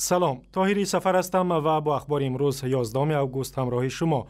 سلام، طاهری سفر هستم و با اخبار امروز 11 اوگوست همراه شما.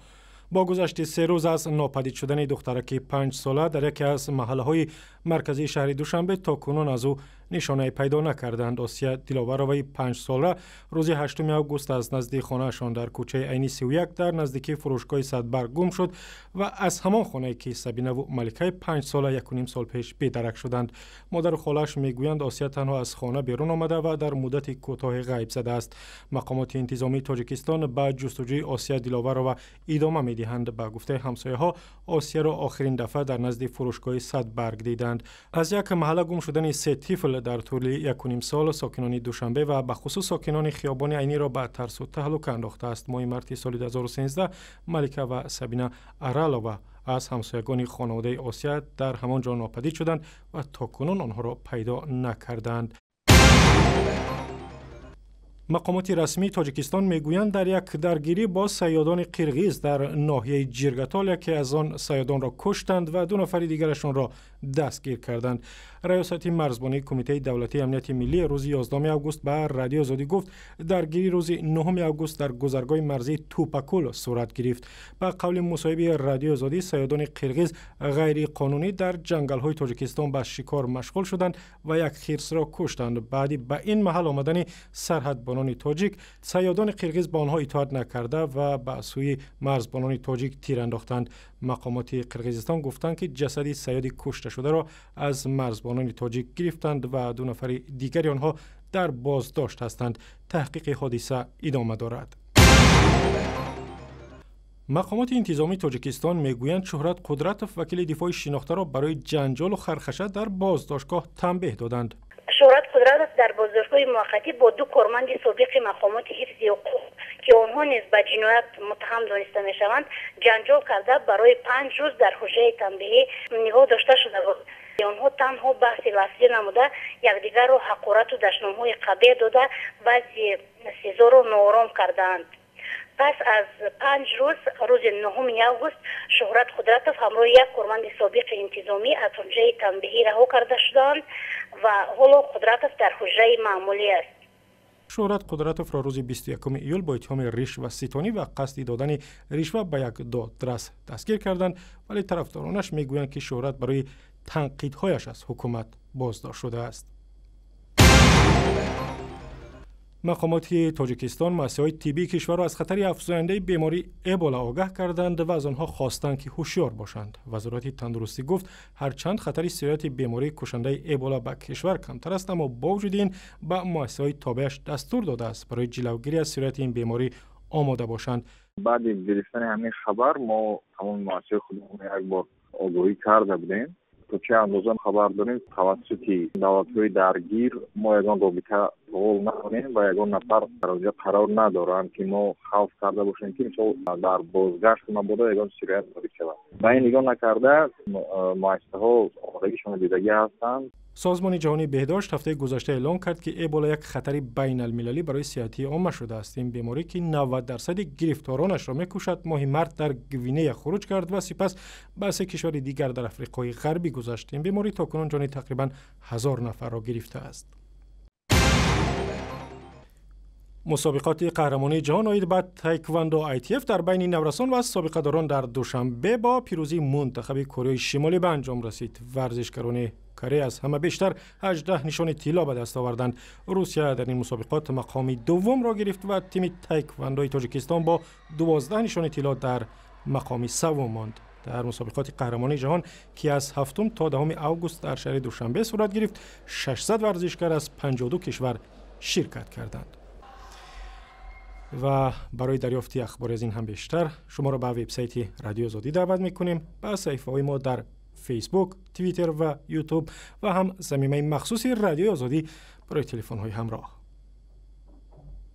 با گذشت 3 روز از ناپدید شدن دخترک 5 ساله در یکی از محله‌های مرکزی شهر دوشنبه تا کنون از او نشانه پیدا نکردند. آسیا دیلاوروی 5 ساله روز 8 اوگوست از نزدیک خانه‌شان در کوچه عینی 31 در نزدیکی فروشگاه صدبرگ گم شد و از همان خانه که سبینه و ملکه 5 ساله 1.5 سال پیش بی‌درک شدند. مادر و خالش میگویند آسیا تنها از خانه بیرون آمده و در مدت کوتاه غیب زده است. مقامات انتظامی تاجیکستان با جستجوی آسیا دیلاورو ادامه می‌دهند. با گفته همسایه‌ها آسیا را آخرین دفعه در نزد فروشگاه صدبرگ دیدند. از یک محله گم شدن 3 طفل در طول 1.5 سال ساکنان دوشنبه و به خصوص ساکنان خیابان عینی را به ترس و تهلکه انداخته است. ماه مارس سال 2013 ملکه و سبینه ارالووا از همسایگان خانواده آسیا در همان جا ناپدید شدند و تا کنون آنها را پیدا نکردند. مقامات رسمی تاجیکستان میگویند در یک درگیری با صیادان قرغیز در ناحیه جیرگتال یکی از آن صیادان را کشتند و 2 نفر دیگرشان را دستگیر کردند. ریاست مرزبانی کمیته دولتی امنیت ملی روز 11 اوگوست به رادیو آزادی گفت درگیری روز 9 اوگوست در گذرگاه مرزی توپاکول صورت گرفت. به قول مصاحب رادیو آزادی صیادان قرغیز غیر قانونی در جنگل‌های تاجیکستان به شکار مشغول شدند و یک خرس را کشتند. بعدی به این محل آمدن سرحدبانان تاجیک صیادان قرغیز به آنها اطاعت نکرده و به سوی مرزبانان تاجیک تیر انداختند. مقامات قرغیزستان گفتند که جسد صیاد کشته شده را از مرزبانان تاجیک گرفتند و 2 نفر دیگری آنها در بازداشت هستند. تحقیق حادثه ادامه دارد. مقامات انتظامی تاجیکستان میگویند شهرت قدرتوف وکیل دفاع شناخته را برای جنجال و خرخشه در بازداشتگاه تنبیه دادند. شهرت قدرتوف در بازداشتگاه موقتی با 2 کارمند سابق مقامات حفظ حقوق که آنها نیز به جنایت متهم دانسته میشوند جنجال کرده برای 5 روز در حجره تنبیهی نگاه داشته شده بود. آنها تنها بحث لفظی نموده یکدیگر را حقارت و دشنام‌های قبیح داده بعضی سزا را ناآرام کردند. پس از 5 روز روز 9 اوگوست شهرت قدرتوف همراه 1 کارمند سابق انتظامی از حجره تنبیهی رها کرده شدند و حالا قدرتوف در حجره معمولی است. شهرت قدرتوف را روز 21 ایول با اتهام رشوه ستانی و قصد دادن رشوه به یک دادرس دستگیر کردند، ولی طرفدارانش میگویند که شهرت برای تنقیدهایش از حکومت بازداشت شده است. مقامات تاجیکستان مؤسسه‌های طبی کشور را از خطر افزاینده بیماری ابولا آگاه کردند و از آنها خواستند که هوشیار باشند. وزارت تندرستی گفت هرچند خطر سرایت بیماری کشنده ابولا به کشور کمتر است، اما با وجود این به مؤسسه‌های تابعش دستور داده است برای جلوگیری از سرایت این بیماری آماده باشند. بعد از گرفتن همین خبر ما تمام مؤسسه خودمون یک بار آگاهی کرده بودیم. تو چه اندازه خبر داریم توسط دولت‌های درگیر ما یگان رابطه قول نکنیم و یگان نفر در اونجا قرار ندارند که ما خوف کرده باشیم که در بازگشت مبادا یگان سرایت وارد شود. و این نگاه نکرده مؤسسه‌ها آمادگیشان دیدگی هستند. سازمان جهانی بهداشت هفته گذشته اعلام کرد که ابولا یک خطر بین المللی برای صحت عامه شده است. این بیماری که 90% گرفتارانش را میکشد ماه مارس در گوینه خروج کرد و سپس به 3 کشور دیگر در آفریقای غربی گذشت. این بیماری تاکنون جان تقریبا 1000 نفر را گرفته است. مسابقات قهرمانی جهان آید به تایکواندو ITF در بین نورسان و سابقه داران در دوشنبه با پیروزی منتخب کره شمالی به انجام رسید. ورزشکاران کره از همه بیشتر 18 نشان طلا به دست آوردند. روسیه در این مسابقات مقام دوم را گرفت و تیم تایکواندوی تاجیکستان با 12 نشان طلا در مقام سوم ماند. در مسابقات قهرمانی جهان که از 7 تا 10 اوگوست در شهر دوشنبه صورت گرفت 600 ورزشکار از 52 کشور شرکت کردند. و برای دریافت اخبار از این هم بیشتر شما را به وبسایت رادیو آزادی دعوت میکنیم. به صفحه‌های ما در فیسبوک، توییتر و یوتیوب و هم صمیمه مخصوصی رادیو آزادی برای تلفن‌های همراه.